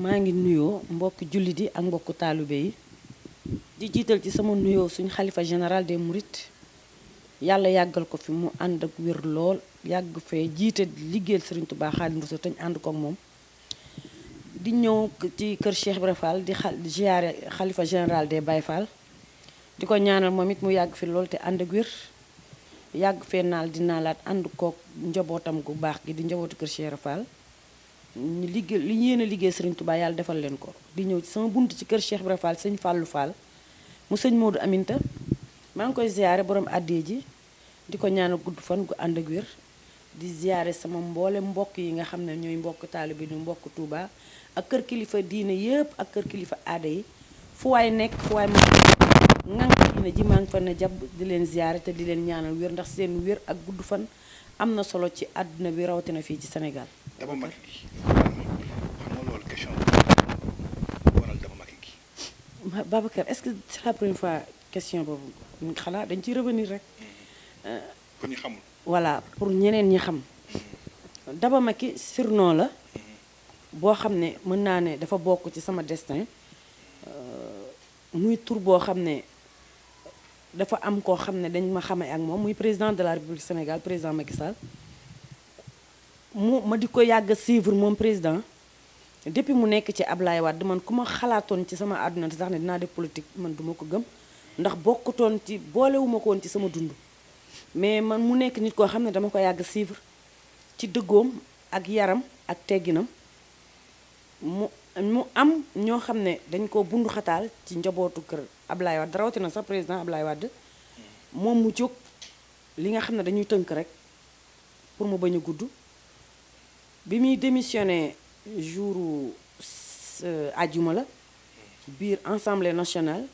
maa ngi nuyoo mbokki jullit yi ak mbokku taalibe yi di jiital ci sama nuyoo suñu xalifa général des Mourides yàlla yàggal ko fi mu ànd ak wér lool yàgg fee jiite liggéeyal Serigne Touba Xaadimu Rasuul te ñu ànd ko ak moom di ñëw ci kër Cheikh Ibra Fall di ziyaare xalifa général des Baye Fall di ko ñaanal moom it mu yàgg fi lool te ànd ak wér yàgg fee naal di naalaat ànd kook njabootam gu baax gi di njabootu kër Cheikh Ibra Fall ñu liggéey li ñu yéen a liggéey Serigne Touba yàlla defal leen ko di ñëw ci sama bunt ci kër Cheikh Ibra Fall sëñ Fallou Fall mu sëñ Modou Aminta maa ngi koy ziyaare borom àddee ji di ko ñaanal gudd fan gu ànd ak wér di ziyaare sama mboole mbokk yi nga xam ne ñooy mbokk taalibe bi mbokk Touba ak kër kilifa diine yëpp ak kër kilifa aada yi fu waay nekk fu waay ngank diine ji maa ngi fa ne jàpp di leen ziyaare te di leen ñaanal wér ndax seen wér ak gudd fan am na solo ci àdduna bi rawatina fii ci Sénégal. Daba Macky gi xam nga loolu question bi waral Daba Macky gi. Babacar est-ce que c'est la première fois question boobu xanaa dañ ciy revenir rek. pour ñu xamul. voilà pour ñeneen ñi xam. Daba Macky surnom la. boo xam ne mën naa ne dafa bokk ci sama destin. muy tur boo xam ne dafa am koo xam ne dañ ma xamee ak moom muy président de la République Sénégal président Macky Sall. ma di ko yàgg a suivre moom président depuis mu nekk ci Ablaye Wade man ku ma xalaatoon ci sama àdduna sax ne dinaa def politique man duma ko gëm ndax bokkutoon ci boolewuma ko woon ci sama dund mais man mu nekk nit koo xam ne dama ko yàgg suivre ci dëggoom ak yaram ak tegginam mu am ñoo xam ne dañ ko bundu xataal ci njabootu kër Ablaye Wade rawatina sax président Ablaye Wade moom mu jóg li nga xam ne dañuy tënk rek pour mu bañ a gudd bi muy démissionné jour ajuma la biir Assemblée nationale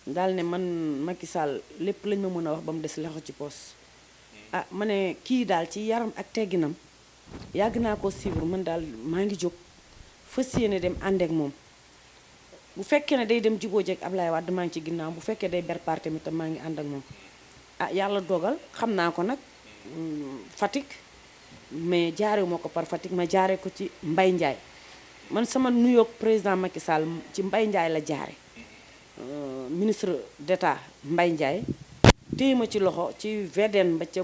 daal ne man Macky Sall lépp lañ ma mën a wax ba mu des loxo ci poos ah ma ne kii daal ci yaram ak tegginam yàgg naa ko suivre man daal maa ngi jóg fas yéene dem ànd ak moom bu fekkee ne day dem jubóo jeeg Ablaye Wade maa ngi ci ginnaaw bu fekkee day ber parti mi tam maa ngi ànd ak moom ah yàlla dogal xam naa ko nag Fatick mais jaaree moo ko par Fatick ma jaaree ko ci Mbaye Ndiaye man sama nuyoog président Macky Sall ci Mbaye Ndiaye la jaare ministre d'État Mbaye Ndiaye téye ma ci loxo ci VDN ba ca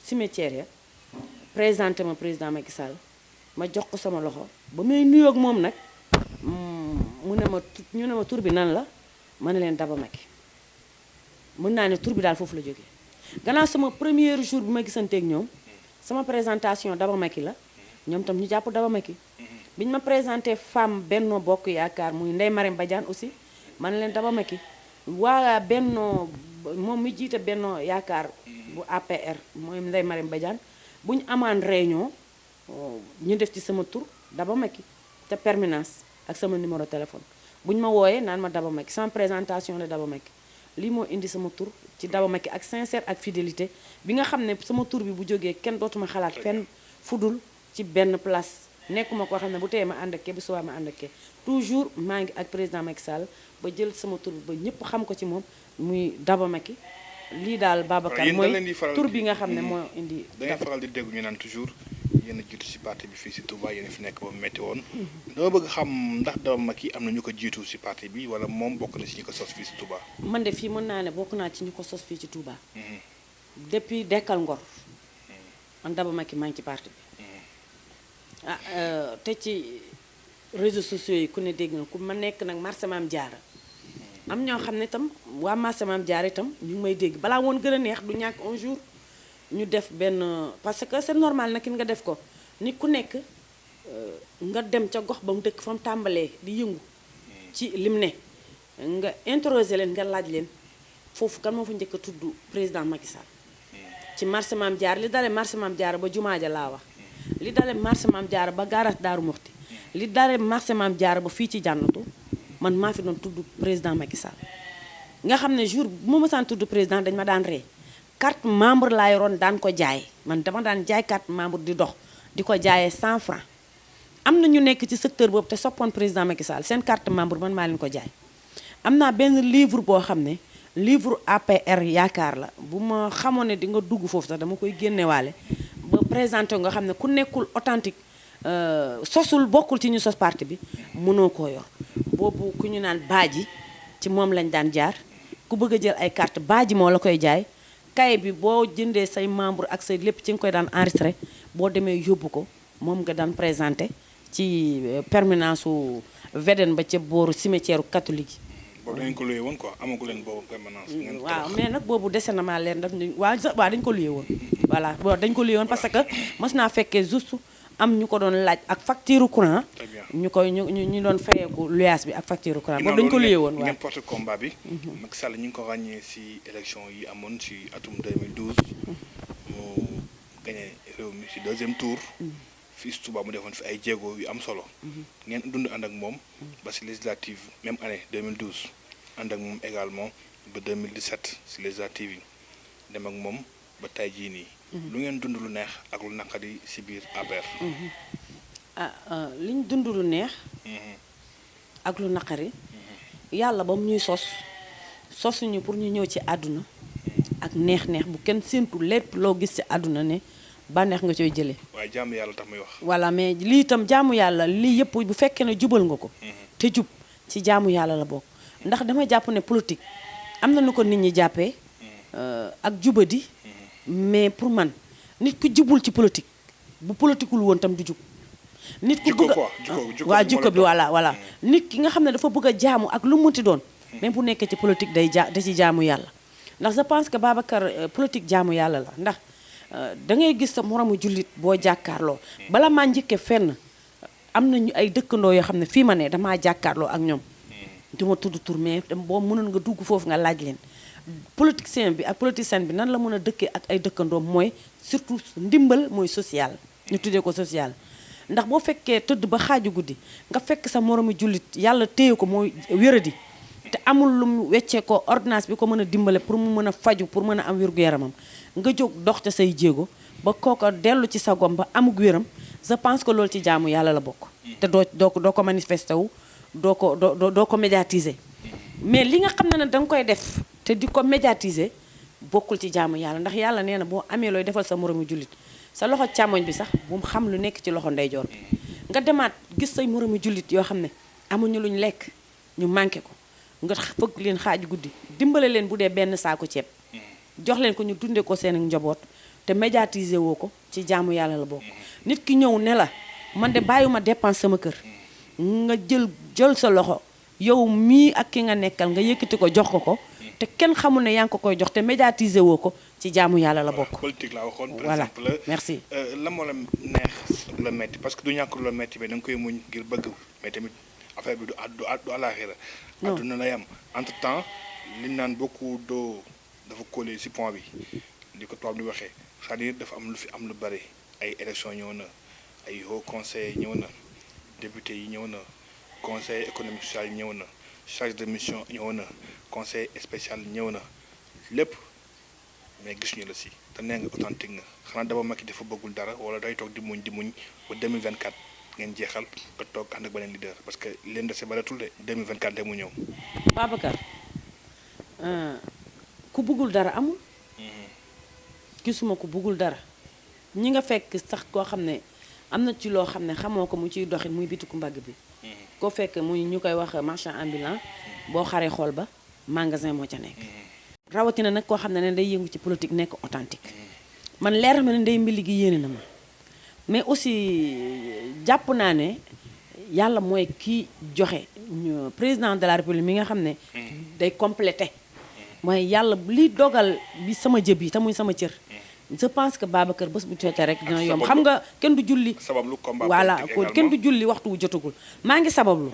cimetière ya présenté ma président Macky Sall ma jox ko sama loxo ba muy nuyoog moom nag mu ne ma ñu ne ma tur bi nan la ma ne leen Daba Macky mën naa ne tur bi daal foofu la jógee gannaaw sama premier jour bi ma gisanteeg ñoom sama présentation Daba Macky la ñoom tam ñu jàpp Daba Macky bi ñu ma présenté femme Benno Bokk Yaakaar muy Ndeye Marème Badiane aussi ma ne leen Daba Macky waa Benno moom mi jiite Benno Yaakaar bu APR mooy Ndeye Marème Badiane bu ñu amaan réunion ñu def ci sama tur Daba Macky te permanence ak sama numéro téléphone bu ñu ma wooyee naan ma Daba Macky sama présentation la Daba Macky lii moo indi sama tur ci Daba Macky ak sincère ak fidélité bi nga xam ne sama tur bi bu jógee kenn dootuma xalaat fenn fudul ci benn place nekkuma koo xam ne bu teyee ma ànd ak kee bu subaa ma ànd ak kee toujours maa ngi ak président Macky Sall ba jël sama tur bi ba ñëpp xam ko ci moom muy Daba Macky lii daal Babacar mooy tur bi nga xam ne moo indi. da ngay faral di dégg ñu naan toujours yéen a jiitu si parti bi fii si Touba yéen a fi nekk ba mu metti woon. dama bëgg xam ndax Daba Macky am na ñu ko jiitu si parti bi wala moom bokk na si ñu ko sos fii si Touba. man de fii mën naa ne bokk naa ci ñu ko sos fii ci Touba. depuis Dekkal Ngor. man Daba Macky maa ngi ci parti bi. te ci réseaux sociaux yi ku ne dégg na ku ma nekk nag marché Maam Jaara am ñoo xam ne itam waa marché Maam Jaara itam ñu ngi may dégg balaa woon gën a neex du ñàkk un jour ñu def benn parce que c'est normal nag nga def ko nit ku nekk nga dem ca gox ba mu dëkk fa mu tàmbalee di yëngu ci lim ne nga interroger leen nga laaj leen foofu kan moo fa njëkk a tudd président Macky Sall ci marché Maam Jaara li dalee marché Maam Jaara ba jumaa ja laa wax li dalee marché Maam Jaara ba gaaraas Daaru Muxti li dalee marché Maam Jaara ba fii ci jànnatu man maa fi doon tudd président Macky Sall nga xam ne jour bu ma mësaan tudd président dañ ma daan ree carte membre laa yoroon daan ko jaay man dama daan jaay carte membre di dox di ko jaayee 100 francs am na ñu nekk ci secteur boobu te soppoon président Macky Sall seen carte membre man maa leen ko jaay am naa benn livre boo xam ne livre APR yaakaar la bu ma xamoon ne di nga dugg foofu sax dama koy génnewaale ba présenté nga xam ne ku nekkul authentique sosul bokkul ci ñu sos parti bi mënoo koo yor boobu ku ñu naan baaji ci moom lañ daan jaar ku bëgg a jël ay carte baaji moo la koy jaay kay bi boo jëndee say membre ak say lépp ci nga koy daan enregistré boo demee yóbbu ko moom nga daan présenté ci permanence su Védène ba ca booru cimetière catholique yi. boobu dañu ko luyee woon quoi amagu leen boobu permanence. waaw mais nag boobu dese na maa leen daf ñu waaw dañ ko luyee woon. voilà boobu dañ ko luyee woon parce que mos naa fekkee juste am ñu ko doon laaj ak facture courant. très bien ñu doon fayeeku luyaas bi ak facture courant. boobu dañu ko luyee woon waaw ngeen porte combat bi. Macky Sall ñu ngi ko ràññee si élection yi amoon si atum 2012. mu gagné réew mi si deuxième tour. fii si Touba mu defoon fi ay jéego yu am solo. ngeen dund ànd ak moom. ba si législative même année 2012. ànd ak moom également ba 2017 si législative yi dem ak moom ba tay jii nii. lu ngeen dund lu neex ak lu naqari si biir APR. liñ dund lu neex. ak lu naqari. yàlla ba mu ñuy sosuñu pour ñu ñëw ci àdduna. ak neex-neex bu kenn séentu lépp loo gis ci àdduna ne bànneex nga koy jëlee. waaye jaamu yàlla tax muy wax. voilà mais lii itam jaamu yàlla lii yëpp bu fekkee ne jubal nga ko. te jub ci jaamu yàlla la bokk. ndax dama jàpp ne politique am na nu ko nit ñi jàppee. ak jubadi. mais pour man nit ku jubul ci politique bu politiqueul woon tam du jub. nit ku bëgg a waaw jikko bi voilà nit ki nga xam ne dafa bëgg a jaamu ak lu mu munti doon. même bu nekkee ci politique da ci jaamu yàlla. ndax je pense que Babacar politique jaamu yàlla la ndax da ngay gis sa moromu jullit boo jàkkaarloo. bala maa njëkkee fenn am nañu ay dëkkandoo yoo xam ne fii ma ne damaa jàkkaarloo ak ñoom. duma tudd tur mais boo mënoon nga dugg foofu nga laaj leen. politicien bi ak politicienne bi nan la mën a dëkkee ak ay dëkkandoom mooy surtout ndimbal mooy social. ñu tuddee ko social. ndax boo fekkee tëdd ba xaaju guddi nga fekk sa moromu jullit yàlla téye ko mooy wéradi te amul lu mu weccee ko ordonnance bi ko mën a dimbale pour mu mën a faju pour mën a am wér-gu-yaramam nga jóg dox ca say jéego ba kooko dellu ci sa gom ba amug wéram je pense que loolu ci jaamu yàlla la bokk. te doo ko manifesté wu doo ko médiatiser. mais li nga xam ne da nga koy def te di ko médiatiser bokkul ci jaamu yàlla ndax yàlla nee na boo amee looy defal sa moromu jullit sa loxo càmmoñ bi sax bu mu xam lu nekk ci loxo ndeyjoor bi nga demaat gis say moromu jullit yoo xam ne amuñu luñ lekk ñu manqué ko nga fëgg leen xaaju guddi dimbale leen bu dee benn saako ceeb jox leen ko ñu dundee ko seen njaboot te médiatiser woo ko ci jaamu yàlla la bokk. nit ki ñëw ne la man de bàyyiwuma dépense sama kër nga jël sa loxo yow mii ak ki nga nekkal nga yëkkati ko jox ko te kenn xamul ne yaa ngi ko koy jox te médiatiser woo ko ci jaamu yàlla la bokk. politique laa waxoon. voilà merci. la moo la neex la metti parce que du ñàkk la metti mais da nga koy muñ ngir bëgg mais tamit affaire bi du àllaaxira. adduna lay am entre temps liñ naan beaucoup d'eau dafa collé ci pont bi li ko tubaab di waxee c'est-à-dire dafa am lu fi am lu bari ay élection ñëw na ay haut conseil ñëw na député yi ñëw na conseil économique social ñëw na chargé de mission ñëw na conseil spécial ñëw na lépp mais gis ñu la si te nee nga authentique nga xanaa Daba Macky dafa bëggul dara wala day toog di muñ ba 2024 ngeen jeexal nga toog ànd ak beneen leader parce que leen dese baratul de 2024 de mu ñëw. Babacar ku bëggul dara amul. gisuma ku bëggul dara ñi nga fekk sax koo xam ne am na ci loo xam ne xamoo ko mu ciy doxin muy bitiku mbagg bi. koo fekk muy ñu koy wax marchand ambulant boo xaree xool ba magasin moo ca nekk. rawatina nag koo xam ne day yëngu ci politique nekk authentique man leer ma ne ndey mbili gi yéene na ma mais aussi jàpp naa ne yàlla mooy kii joxe président de la république mi nga xam ne day complété mooy yàlla li dogal bi sama jëb yi te muy sama cër je pense que Babacar bés bu jotee rek dina yomb xam nga kenn du julli voilà kenn du julli waxtu wu jotagul maa ngi sabablu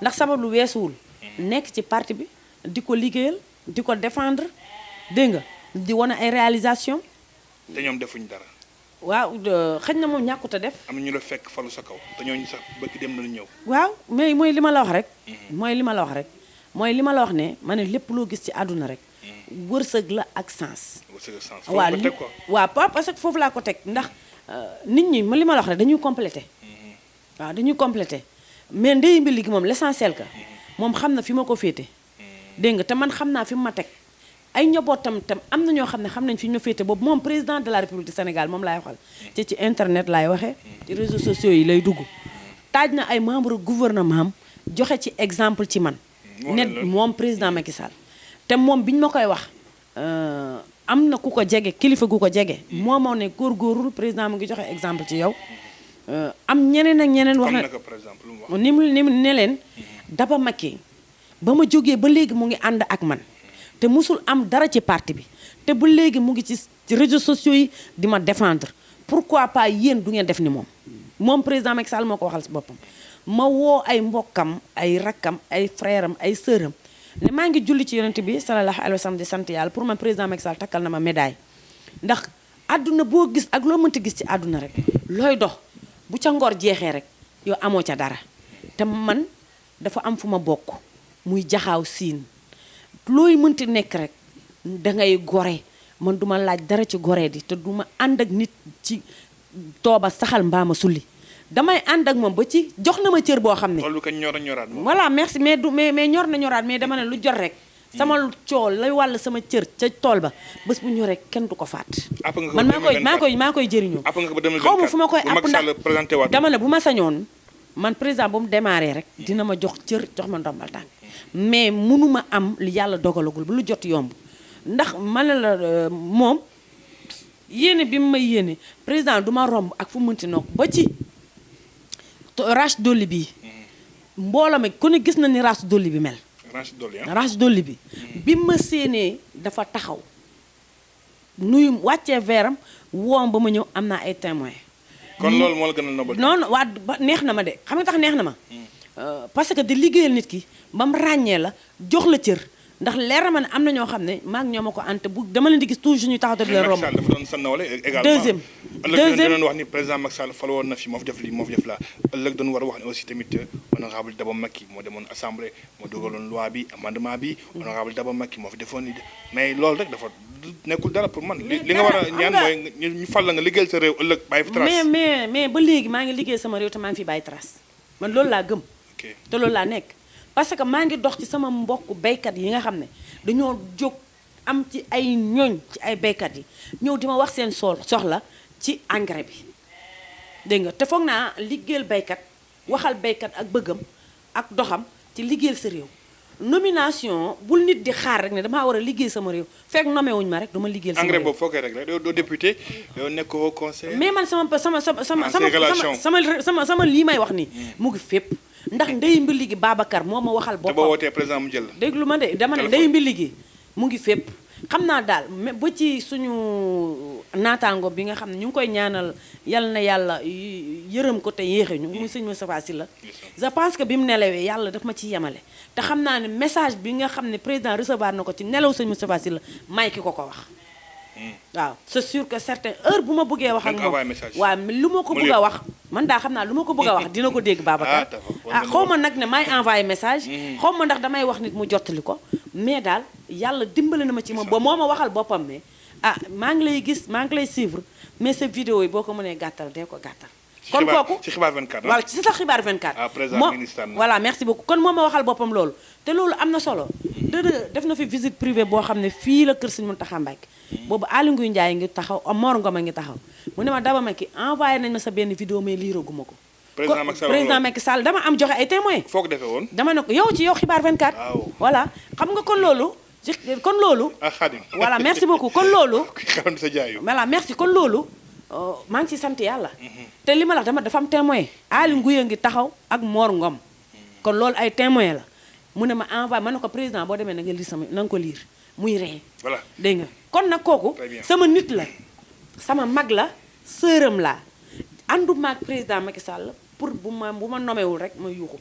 ndax sabablu weesuwul nekk ci parti bi di ko liggéeyal di ko défendre dégg nga di wane ay réalisation te ñoom defuñ dara. waaw xëy na moom ñàkkut a def. am na ñu la fekk falu sa kaw te ñooñu sax bëgg dem nañu ñëw. waaw mais mooy li ma la wax rek. mooy li ma la wax ne ma ne lépp loo gis ci àdduna rek. wërsëg la ak sens. wërsëg ak sens waaw foofu ko teg quoi. waaw parce que foofu laa ko teg ndax nit ñi li ma la wax rek dañuy complété. waaw dañuy complété mais ndey mbi ligi moom l'essentiel ka moom xam na fi ma ko féete. dégg nga te man xam naa fi mu ma teg ay njabootam tam am na ñoo xam ne xam nañ fi ñu féete boobu moom président de la République du Sénégal moom laay waxal te ci internet laay waxee ci réseaux sociaux yi lay dugg taaj na ay membre gouvernement am joxe ci exemple ci man ne moom président Macky Sall te moom bi ñu ma koy wax am na ku ko jege kilifa gu ko jege moo moo ne góorgóorlu président mu ngi joxe exemple ci yow am ñeneen ak ñeneen wax na ni mu ne leen Daba Macky ba ma jógee ba léegi mu ngi ànd ak man te musul am dara ci parti bi te ba léegi mu ngi ci réseaux sociaux yi di ma défendre pourquoi pas yéen du ngeen def ni moom président Macky Sall moo ko waxal si boppam ma woo ay mbokkam ay rakkam ay frère am ay sœuram ne maa ngi julli ci yonent bi sallallahu alayhi wa sallam di sant yàlla pour man président Macky Sall takkal na ma médaille ndax àdduna boo gis ak loo mënti gis ci àdduna rek looy dox bu ca ngor jeexee rek yow amoo ca dara te man dafa am fu ma bokk muy jaxaaw siin looy mënti nekk rek dangay gore man duma laaj dara ci gore di te duma ànd ak nit ci tooba saxal mbaama sulli damay ànd ak moom ba ci jox na ma cër boo xam ne loolu kañ ñor a ñoraat moom voilà merci mais ñor na ñoraat mais dama ne lu jot rek sama cool lay wàll sama cër ca tool ba bés bu ñoree kenn du ko faat man maa koy jëriñoo xaw ma fu ma koy àpp ndax dama ne bu ma sañoon man président bu mu démarré rek dina ma jox cër jox ma ndombal tànk mais mënuma am li yàlla dogalagul ba lu jot yomb ndax ma ne la moom yéene bi mu may yéene président du ma romb ak fu mënti noog ba ci rache dolli bi mbooloo mi ku ne gis na ni rache dolli bi mel rache dolli bi ma séenee dafa taxaw nuyu wàccee veeram woom ba ma ñëw am naa ay témoins kon loolu moo la gën a nobal non waa neex na ma de xam nga tax neex na ma parce que di liggéeyal nit ki ba mu ràññee la jox la cër ndax leer na ma ne am na ñoo xam ne maag ñoo ma ko ante bu dama leen di gis toujours ñu taxaw te di leen romb. Macky Sall dafa doon sa nawle également deuxième ëllëg doon wax ni président Macky Sall fal woon na fi moo fi def lii moo fi def laa ëllëg doon war a wax ne aussi tamit honorable Daba Macky moo demoon assemblée moo dugaloon loi bi amendement bi honorable Daba Macky moo fi defoon ni mais loolu rek dafa nekkul dara pour man li nga war a ñaan mooy ñu fal la nga liggéeyal sa réew ëllëg bàyyi fi trace mais ba léegi maa ngi liggéey sama réew te maa ngi fi bàyyi trace man loolu laa gëm te loolu laa nekk parce que maa ngi dox ci sama mbokk baykat yi nga xam ne dañoo jóg am ci ay ñooñ ci ay baykat yi ñëw di ma wax seen soxla ci engrais bi dégg nga te foog naa liggéeyal baykat waxal baykat ak bëggam ak doxam ci liggéeyal sa réew nomination bul nit di xaar rek ne damaa war a liggéey sama réew fekk nommé wuñ ma rek dama liggéeyal sama réew. engrais boobu foo koy rek doo député yow nekk au conseil. mais man sama lii may wax nii mu ngi fépp. ndax ndey mbili gi Babacar moo ma waxal boppam te boo wootee président mu jël la. déglu ma de dama ne ndey mbili gi mu ngi fépp xam naa daal mais ba ci suñu naataango bi nga xam ne ñu ngi koy ñaanal yal na yàlla yërëm ko te yéexe ñu muy sëñ Moustapha Sylla je pense que bi mu nelawee yàlla daf ma ci yemale te xam naa ne message bi nga xam ne président recevoir na ko ci nelaw sëñ Moustapha Sylla may ki ko wax waaw c'est sûr que certaines heures bu ma bëggee wax ak moom waaw lu ma ko bëgg a wax man daa xam naa lu ma ko bëgg a wax dina ko dégg Babacar xaw ma nag ne may envoyé message xaw ma ndax damay wax nit mu jottali ko mais daal yàlla dimbali na ma ci moom ba moo ma waxal boppam ne maa ngi lay gis maa ngi lay suivre mais sa vidéo yi boo ko mënee gàttal dee ko gàttal kon kooku ci xibaar 24 voilà ci sa xibaar 24 moom voilà merci beaucoup kon moom ma waxal boppam loolu te loolu am na solo def na fi visite privée boo xam ne fii la kër Sëñ Mountakha Mbacké boobu Aly Ngouille Ndiaye ngi taxaw Mor Ngom a ngi taxaw mu ne ma Daba Macky envoyé nañ ma sa benn vidéo mais liiraguma ko président Macky Sall dama am joxe ay témoins foo ko defee woon dama ne ko yow ci yow xibaar 24 voilà xam nga kon loolu Khadim voilà merci beaucoup kon loolu sa jaayu voilà merci kon loolu maa ngi ci sant yàlla te li ma la wax dafa am témoin Aly Ngouille ngi taxaw ak Mor Ngom kon loolu ay témoin la mu ne ma envoyé ma ne ko président boo demee na nga lire na nga ko lire muy ree voilà dégg nga kon nag kooku sama nit la sama mag la sëram la ànduma ak président Macky Sall pour bu ma nomewul rek ma yuuxu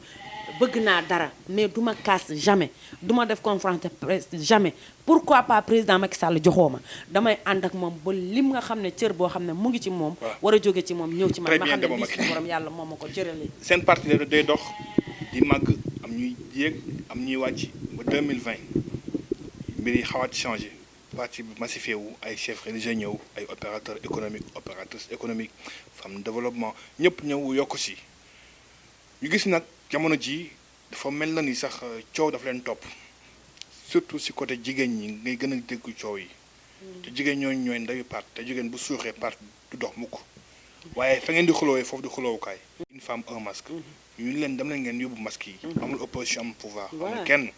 bëgg naa dara mais du ma casse jamais du ma def conférence de presse jamais pourquoi pas président Macky Sall joxoo ma damay ànd ak moom ba lim nga xam ne cër boo xam ne mu ngi ci moom war a jóge ci moom ñëw ci man ma xam ne lii suñu borom yàlla moom ma ko cëralee seen parti day dox di màgg am ñuy yéeg am ñuy wàcc ba 2020 mbir yi xawaat changé parti bi massifié wu ay chefs religieux ñëw ay opérateurs économiques opératrices économiques femmes de développement ñëpp ñëw yokku si ñu gis nag jamono ji dafa mel na ni sax coow dafa leen topp surtout si côté jigéen ñi ngay gën a dégg coow yi te jigéen ñooñu ñooy ndawi part te jigéen bu suuxee part du dox mukk waaye fa ngeen di xuloowee foofu di xuloowukaay une femme un masque ñu leen dem leen ngeen yóbbu masque yi amul opposition amul pouvoir amul kenn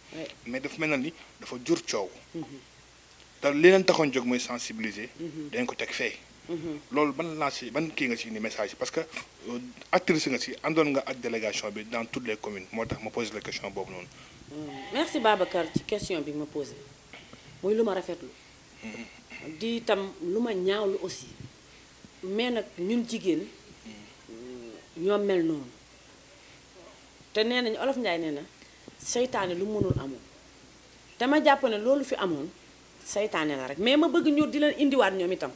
mais dafa mel na ni dafa jur coow te li leen taxoon jóg mooy sensibiliser dañ ko teg fee loolu ban kii nga si ni message parce que actrice nga si àndoon nga ak délégation bi dans toutes les communes moo tax ma posé la question boobu noonu. merci Babacar ci question bi ma posé muy lu ma rafetlu di itam lu ma ñaawlu aussi mais nag ñun jigéen ñoo mel noonu te nee nañu Olof Njaay nee na seytaane lu mënul amul te ma jàpp ne loolu fi amoon seytaane la rek mais ma bëgg ñu di leen indiwaat ñoom itam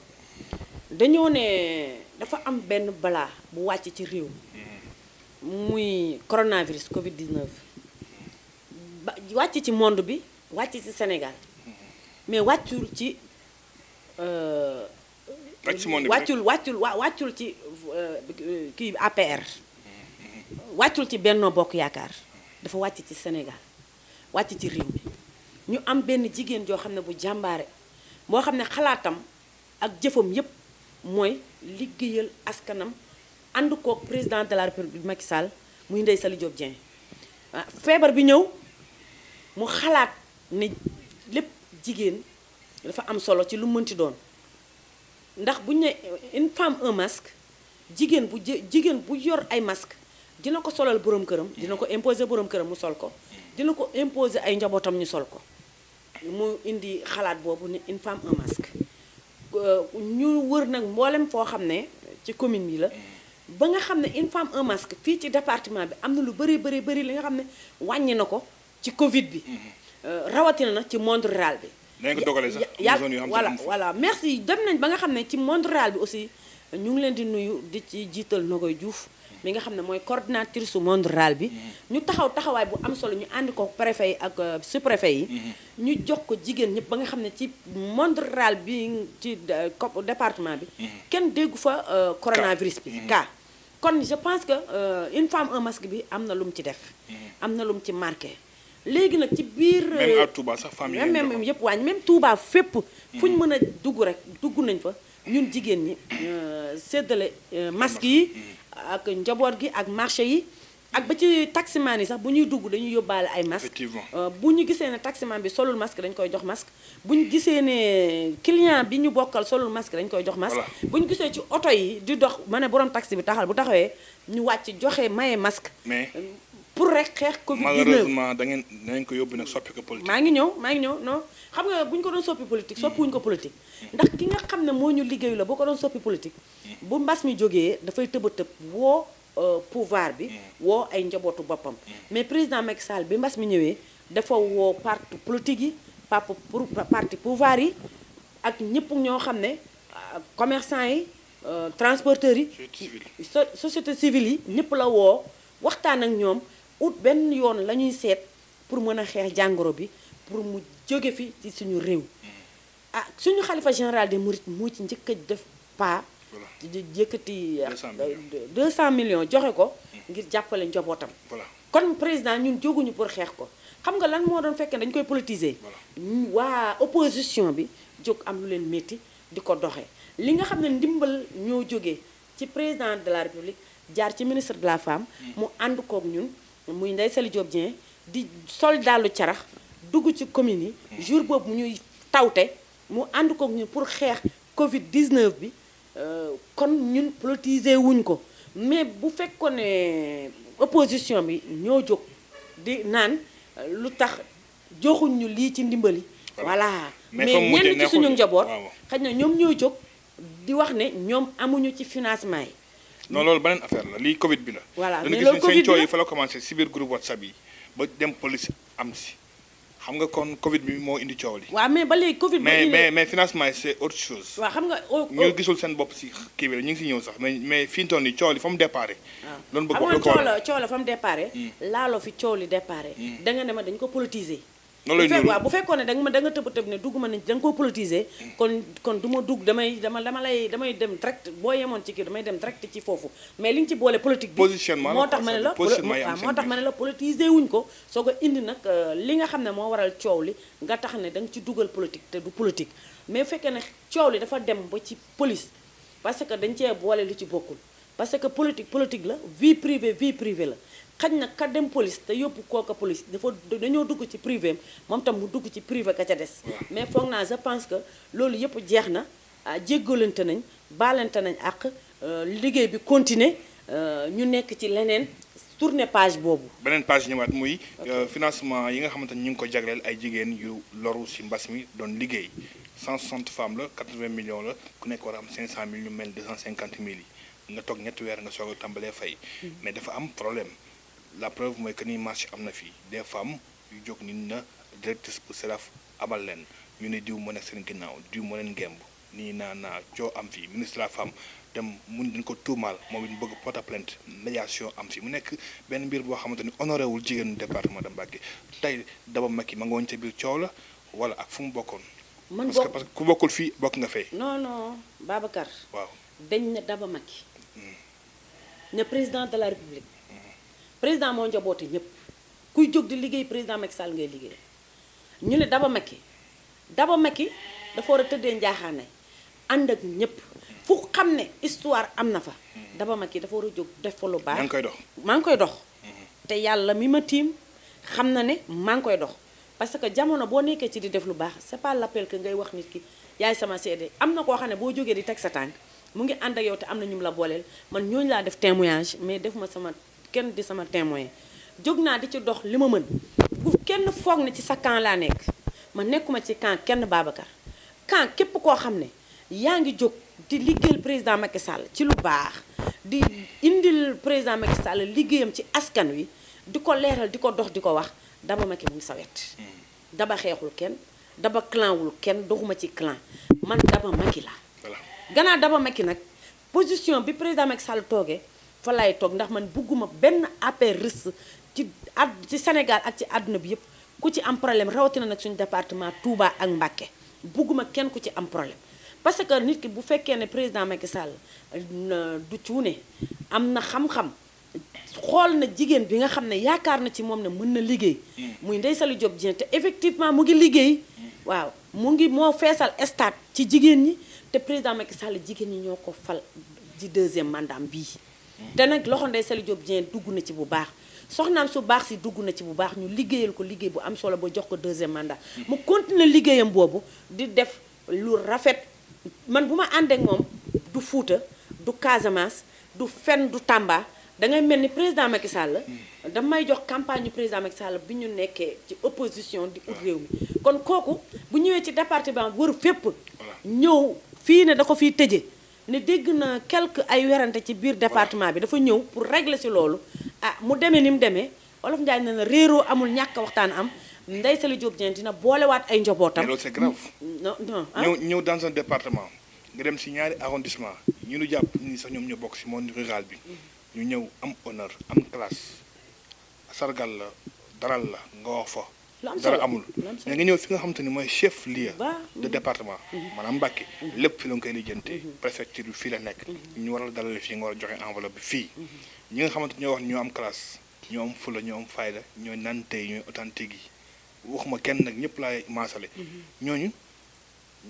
dañoo ne dafa am benn balaa bu wàcc ci réew muy coronavirus Covid 19 ba wàcc ci monde bi wàcc ci Sénégal mais wàccul ci. wàccul ci kii APR wàccul ci Benno Bokk Yaakaar dafa wàcc ci Sénégal wàcc ci réew mi ñu am benn jigéen joo xam ne bu jàmbaare boo xam ne xalaatam ak jëfam yépp mooy liggéeyal askanam ànd koog président de la République Macky Sall muy Ndeye Saly Diop Dieng feebar bi ñëw mu xalaat ne lépp jigéen dafa am solo ci lu mënti doon ndax bu ñu ne une femme un masque jigéen bu yor ay masque dina ko solal borom këram dina ko imposer borom këram mu sol ko dina ko imposer ay njabootam ñu sol ko mu indi xalaat boobu ne une femme un masque ñu wër nag mboolem foo xam ne ci commune bi la ba nga xam ne une femme un masque fii ci département bi am na lu bëri li nga xam ne wàññi na ko ci Covid bi rawatina na ci monde rural bi. nañ ko dogalee sax voilà merci dem nañ ba nga xam ne ci monde rural bi aussi ñu ngi leen di nuyu di ci jiital Nogoy Diouf mi nga xam ne mooy coordinatrice su monde rural bi ñu taxawaay bu am solo ñu àndi ko préfet yi ak sous-préfet yi ñu jox ko jigéen ñëpp ba nga xam ne ci monde rural bi ci département bi kenn déggu fa coronavirus bi kon je pense que une femme un masque bi am na lu mu ci def am na lu mu ci marqué léegi nag ci biir même à Touba sax femme yi même yëpp waañ même Touba fépp fu ñu mën a dugg rek dugg nañ fa ñun jigéen ñi séddale masque yi ak njaboot gi ak marché yi ak ba ci taximan yi sax bu ñuy dugg dañuy yóbbaale ay masque bu ñu gisee ne taximan bi solul masque dañ koy jox masque bu ñu gisee ne client bi ñu bokkal solul masque dañ koy jox masque bu ñu gisee ci oto yi di dox ma ne borom taxi bi bu taxawee ñu wàcc joxe maye masque mais pour rek xeex Covid 19 malheureusement dangeen ko yóbbu nag soppi ko politique. maa ngi ñëw non xam nga bu ñu ko doon soppi politique soppiwuñu ko politique ndax ki nga xam ne moo ñu liggéeyu la boo ko doon soppi politique bu mbas mi jógee dafay tëb woo pouvoir bi woo ay njabootu boppam mais président Macky Sall bi mbas mi ñëwee dafa woo parti politique yi parti pouvoir yi ak ñëpp ñoo xam ne commerçant yi transporteurs yi société civile yi ñëpp la woo waxtaan ak ñoom ut benn yoon la ñuy seet pour mën a xeex jàngoro bi pour mu jóge fi ci suñu réew suñu xalifa général des mourides moo ci njëkk a def pas di yëkkati 200 millions joxe ko ngir jàppale njabootam kon président ñun jóguñu pour xeex ko xam nga lan moo doon fekkee dañu koy politiser waa opposition bi jóg am lu leen métti di ko doxee li nga xam ne ndimbal ñoo jógee ci président de la république jaar ci ministre de la femme mu ànd kook ñun muy Ndeye Saly Diop Dieng di sol daalu carax dugg ci commune yi jour boobu mu ñuy tawte mu ànd kook ñun pour xeex Covid 19 bi kon ñun politiser wuñ ko mais bu fekkoon ne opposition bi ñoo jóg di naan lu tax joxuñ ñu lii ci ndimbali voilà mais ñenn ci suñu njaboot xëy na ñoom ñoo jóg di wax ne ñoom amuñu ci financement yi non loolu beneen affaire la lii Covid bi la. voilà mais loolu Covid bi la seen coow yi fa la commencé si biir groupe WhatsApp yi ba dem police am si xam nga kon Covid bi moo indi coow li. waaw mais ba léegi Covid bi mais financement yi c'est autre chose. waaw xam nga ñu gisul seen bopp si kii bi la ñu ngi si ñëw sax mais fi ñu toll nii coow li fa mu déparé. waaw loolu bëgg wax coow la fa mu déparé. laaloo fi coow li déparé. da nga ne ma dañu ko politiser noonu lay niru waaw bu fekkoon ne da nga tëb ne dugg ma ne da nga ko politiser kon du ma dugg damay dem direct boo yemoon ci kii damay dem direct ci foofu mais li nga ci boole politique bi positionnement moo tax ma ne la moo tax ma ne la politiser wuñ ko soo ko indi nag li nga xam ne moo waral coow li nga tax ne da nga ci dugal politique te du politique mais fekkee ne coow li dafa dem ba ci police parce que dañ cee boole lu ci bokkul parce que politique la vie privée la xañ na ka dem police te yóbbu kooka police dañoo dugg ci privé moom tam mu dugg ci privé ka ca des mais foog naa je pense que loolu yëpp jeex na jéggalante nañ baalante nañ ak liggéey bi continuer ñu nekk ci leneen tourner page boobu beneen page ñëwaat muy financement yi nga xamante ni ñu ngi ko jagleel ay jigéen yu loru si mbas mi doon liggéey 160 femmes la 80 millions la ku nekk war a am 500 000 ñu mel 250 000 yi nga toog ñetti weer nga soog a tàmbalee fay mais dafa am problème la preuve mooy que ni marché am na fii des femmes yu jóg ni na directrice bu SEDAF abal leen ñu ne diw moo nekk seen ginnaaw diw moo leen ngemb nii naa coo am fii ministre de la femme dem mun dañ ko tuumaal moom it bëgg porte plainte médiation am fi mu nekk benn mbir boo xamante ni honoré wul jigéenu département de Mbacké tey Daba Macky ma nga woon ca biir coow la wala ak fu mu bokkoon parce que ku bokkul fii bokk nga fay non Babacar waaw dañ ne Daba Macky ne président de la république président moo njaboote ñëpp kuy jóg di liggéey président Macky Sall ngay liggéey ñu ne Daba Macky dafa war a tëddee njaaxaanay ànd ak ñëpp fu xam ne histoire am na fa Daba Macky dafa war a jóg def fa lu baax maa ngi koy dox te yàlla mi ma tiim xam na ne maa ngi koy dox parce que jamono boo nekkee ci di def lu baax c'est pas l'appel que ngay wax nit ki yaay sama seede am na koo xam ne boo jógee di teg sa tànk mu ngi ànd ak yow te am na ñu mu la booleel man ñooñu laa def témoignage mais def ma sama kenn di sama témoin jóg naa di ci dox li ma mën bu kenn foog ne ci sa camp laa nekk ma nekkuma ci camp kenn Babacar camp képp koo xam ne yaa ngi jóg di liggéeyal président Macky Sall ci lu baax di indil président Macky Sall liggéeyam ci askan wi di ko leeral di ko dox di ko wax Daba Macky mu ngi sa wet Daba xeexul kenn Daba clan wul kenn doxuma ci clan man Daba Macky laa gannaaw Daba Macky nag position bi président Macky Sall toogee fa laay toog ndax man bugguma benn apériste ci Sénégal ak ci àdduna bi yëpp ku ci am problème rawatina nag suñu département Touba ak Mbacké bugguma kenn ku ci am problème parce que nit ki bu fekkee ne président Macky Sall du cuune am na xam-xam xool na jigéen bi nga xam ne yaakaar na ci moom ne mën na liggéey muy Ndeye Saly Diop Dieng te effectivement mu ngi liggéey waaw moo feesal stade ci jigéen ñi te président Macky Sall jigéen ñi ñoo ko fal ci deuxième mandat bii te nag loxo Ndeye Saly Diop Dieng dugg na ci bu baax soxnaam su baax si dugg na ci bu baax ñu liggéeyal ko liggéey bu am solo ba jox ko deuxième mandat mu continuer liggéeyam boobu di def lu rafet man bu ma ànd ak moom du Fuuta du Casamance du Fen du Tamba dangay mel ni président Macky Sall damay jox campagne président Macky Sall bi ñu nekkee ci opposition di ut réew mi kon kooku bu ñëwee ci département waru fépp ñëw fii ne da ko fiy tëje ne dégg na quelque ay werante ci biir département bi dafa ñëw pour régler si loolu mu demee ni mu demee Olof Njaay na na réeroo amul ñàkk waxtaan am Ndeye Saly Diop Dieng dina boolewaat ay njabootam. mais loolu c'est grave. non ñëw dans un département nga dem si ñaari arrondissement ñu nu jàpp ni sax ñoom ñoo bokk si monde rural bi ñu ñëw am honneur am classe sargal la daral la nga wax fa. dara amul mais nga ñëw fi nga xamante ni mooy chef lieu de département maanaam Mbacké lépp fi la nga koy lijjante préfecture bi fii la nekk ñu war a dalale fii nga war a joxe enveloppe bi fii ñi nga xamante ñoo wax ñoo am classe ñoo am fula ñoo am fayda ñooy nante yi ñooy authentique yi waxuma kenn nag ñëpp laay maasale ñooñu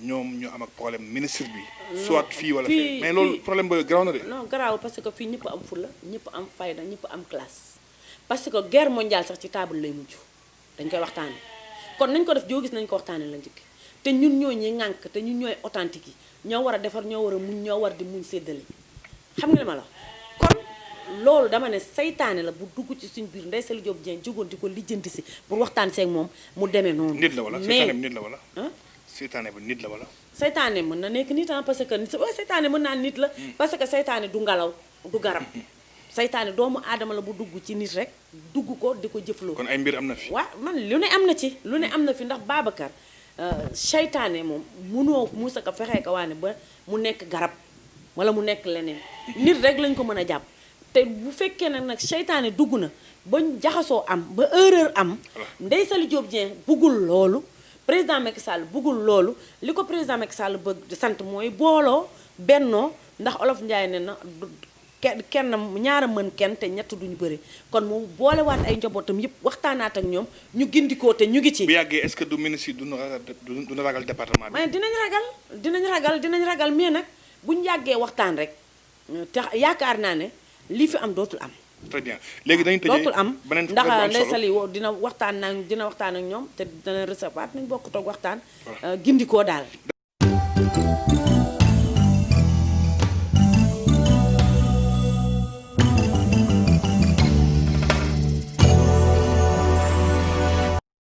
ñoom ñoo am ak problème ministre bi soit fii wala fii mais loolu problème ba garaaw na de non garaaw parce que fii ñëpp am fula ñëpp am fayda ñëpp am classe parce que guerre mondiale sax ci table lay mujj dañ koy waxtaane kon nañ ko def joo gis nañ ko waxtaane la njëkk te ñun ñoo ñi ŋànk te ñun ñooy authentique yi ñoo war a defar ñoo war a muñ ñoo war di muñ séddale xam nga li ma la kon loolu dama ne saytaane la bu dugg ci suñ biir Ndeye Saly Diop Dieng jógoon di ko lijjanti si pour waxtaan seeg moom mu demee noonu nit la wala saytaane bi nit la wala saytaane bi nit la wala saytaane mën na nekk nit parce que saytaane mën naa nit la parce que saytaane du ngelaw du garab saytaane doomu aadama la bu dugg ci nit rek dugg ko di ko jëfloo. kon ay mbir am na fi. waaw man lu ne am na ci lu ne am na fi ndax Babacar saytaane moom munoo muusa ko fexee ko waane ba mu nekk garab wala mu nekk leneen nit rek lañ ko mën a jàpp te bu fekkee nag saytaane dugg na ba jaxasoo am ba erreur am Ndeye Saly Diop Dieng buggul loolu président Macky Sall buggul loolu li ko président Macky Sall bëgg di sant mooy booloo bennoo ndax olof Njaay ne na kenn ñaara mën kenn te ñett duñu bëri kon mu boolewaat ay njabootam yëpp waxtaanaat ak ñoom ñu gindikoo te ñu ngi ci. bu yàggee est-ce que du ministre yi duñu ragal département bi. mais dinañ ragal mais nag bu ñu yàggee waxtaan rek te yaakaar naa ne lii fi am dootul am. très bien léegi dañuy tëjee dootul am beneen ndax Ndeye Saly dina waxtaan ak ñoom te dina recevoir nañ bokk toog waxtaan. gindikoo daal.